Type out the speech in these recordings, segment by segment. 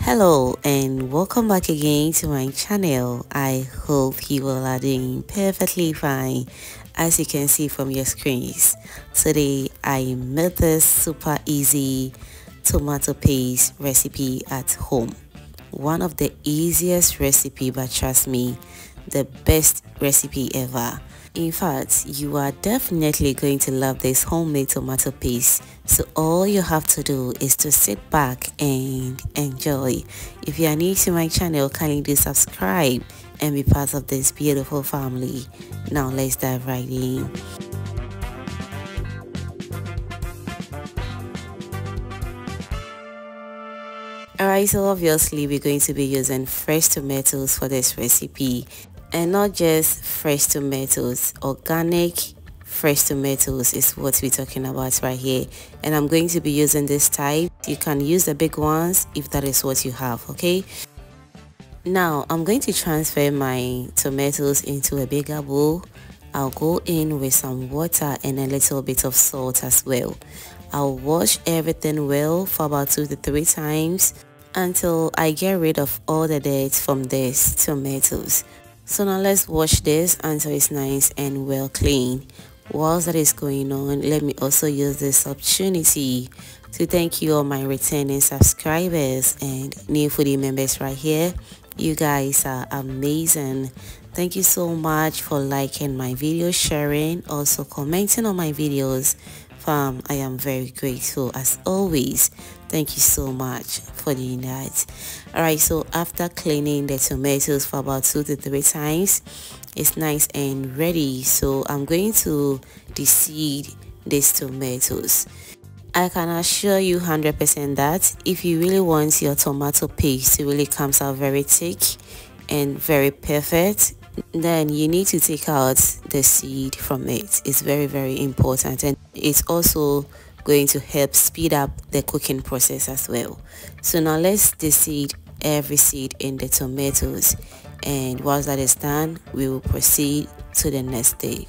Hello and welcome back again to my channel. I hope you all are doing perfectly fine. As you can see from your screens, today I made this super easy tomato paste recipe at home. One of the easiest recipe, but trust me, the best recipe ever. In fact, you are definitely going to love this homemade tomato paste. So all you have to do is to sit back and enjoy. If you are new to my channel, kindly do subscribe and be part of this beautiful family. Now let's dive right in. Alright, so obviously we're going to be using fresh tomatoes for this recipe. And not just fresh tomatoes, organic fresh tomatoes is what we're talking about right here. And I'm going to be using this type. You can use the big ones if that is what you have, okay? Now I'm going to transfer my tomatoes into a bigger bowl. I'll go in with some water and a little bit of salt as well. I'll wash everything well for about 2 to 3 times until I get rid of all the dirt from these tomatoes. So now let's wash this until it's nice and well clean. Whilst that is going on, let me also use this opportunity to thank you all my returning subscribers and new foodie members right here. You guys are amazing. Thank you so much for liking my videos, sharing, also commenting on my videos. I am very grateful as always. Thank you so much for doing that. Alright, so after cleaning the tomatoes for about 2 to 3 times, it's nice and ready. So I'm going to de-seed these tomatoes. I can assure you 100% that if you really want your tomato paste to really come out very thick and very perfect, then you need to take out the seed from it. It's very important, and it's also going to help speed up the cooking process as well. So now let's de-seed every seed in the tomatoes, and once that is done, we will proceed to the next stage.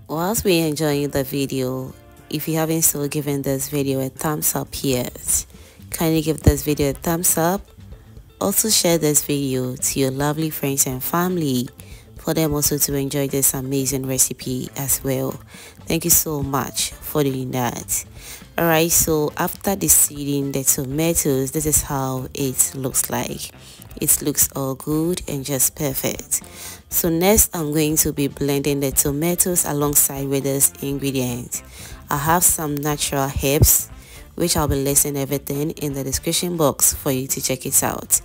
Whilst we're enjoying the video, if you haven't still given this video a thumbs up yet, kindly give this video a thumbs up. Also share this video to your lovely friends and family for them also to enjoy this amazing recipe as well. Thank you so much for doing that. Alright, so after de-seeding the tomatoes, this is how it looks like. It looks all good and just perfect. So next I'm going to be blending the tomatoes alongside with this ingredient. I have some natural herbs which I'll be listing everything in the description box for you to check it out.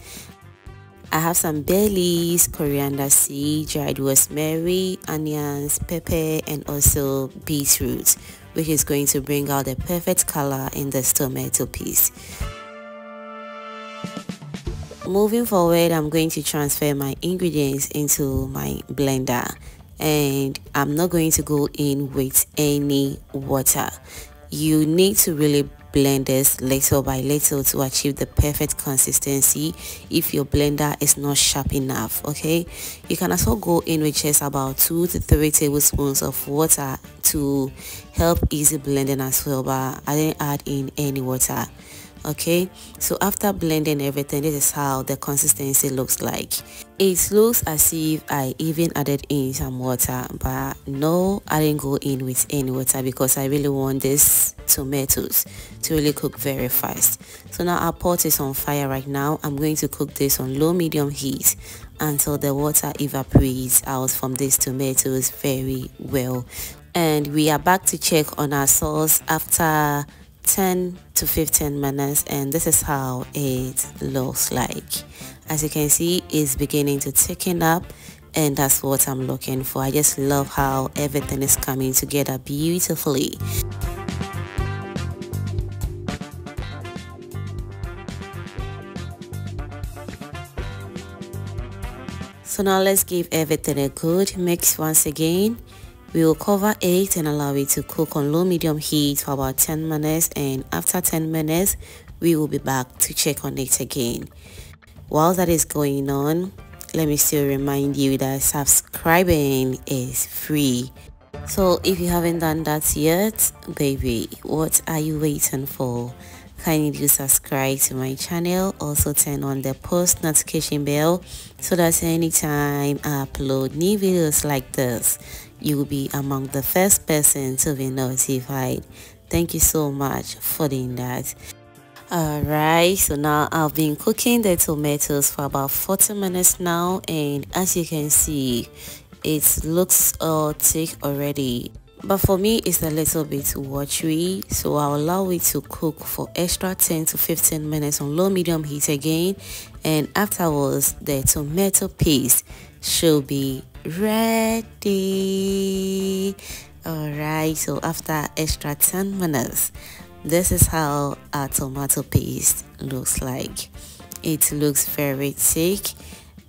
I have some bay leaves, coriander seed, dried rosemary, onions, pepper, and also beetroot, which is going to bring out the perfect color in this tomato paste. Moving forward, I'm going to transfer my ingredients into my blender, and I'm not going to go in with any water. You need to really blend this little by little to achieve the perfect consistency if your blender is not sharp enough, okay? You can also go in with just about 2 to 3 tablespoons of water to help easy blending as well, but I didn't add in any water. Okay, so after blending everything, this is how the consistency looks like. It looks as if I even added in some water, but no, I didn't go in with any water because I really want these tomatoes to really cook very fast. So now our pot is on fire right now. I'm going to cook this on low medium heat until the water evaporates out from these tomatoes very well. And we are back to check on our sauce after 10 to 15 minutes, and this is how it looks like. As you can see, it's beginning to thicken up, and that's what I'm looking for. I just love how everything is coming together beautifully. So now let's give everything a good mix once again. We will cover it and allow it to cook on low medium heat for about 10 minutes, and after 10 minutes we will be back to check on it again. While that is going on, let me still remind you that subscribing is free. So if you haven't done that yet, baby, what are you waiting for? Kindly do subscribe to my channel. Also turn on the post notification bell so that anytime I upload new videos like this, you will be among the first person to be notified. Thank you so much for doing that. Alright, so now I've been cooking the tomatoes for about 40 minutes now, and as you can see, it looks thick already, but for me it's a little bit watery, so I'll allow it to cook for extra 10 to 15 minutes on low medium heat again, and afterwards the tomato paste should be ready. Alright, so after extra 10 minutes, this is how our tomato paste looks like. It looks very thick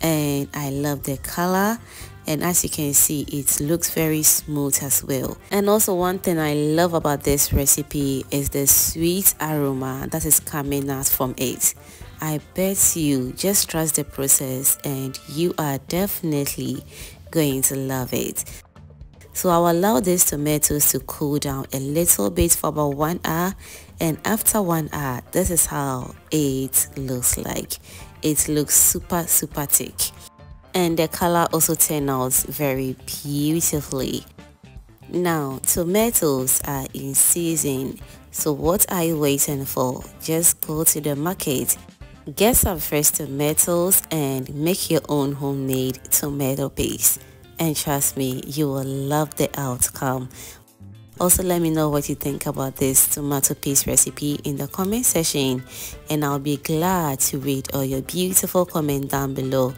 and I love the color, and as you can see, it looks very smooth as well. And also one thing I love about this recipe is the sweet aroma that is coming out from it. I bet you just trust the process and you are definitely going to love it. So I'll allow these tomatoes to cool down a little bit for about 1 hour, and after 1 hour, this is how it looks like. It looks super thick, and the color also turned out very beautifully. Now tomatoes are in season, so what are you waiting for? Just go to the market, get some fresh tomatoes and make your own homemade tomato paste. And trust me, you will love the outcome. Also, let me know what you think about this tomato paste recipe in the comment section, and I'll be glad to read all your beautiful comments down below.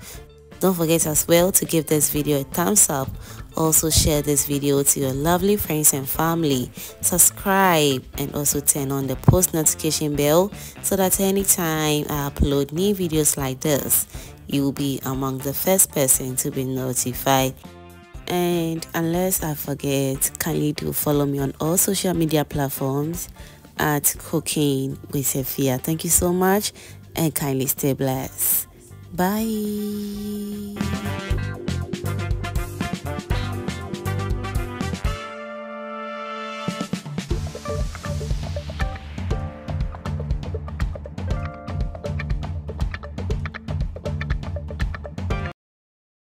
Don't forget as well to give this video a thumbs up. Also share this video to your lovely friends and family. Subscribe and also turn on the post notification bell so that anytime I upload new videos like this, you will be among the first person to be notified. And unless I forget, kindly do follow me on all social media platforms at Cooking with Sophia. Thank you so much and kindly stay blessed. Bye.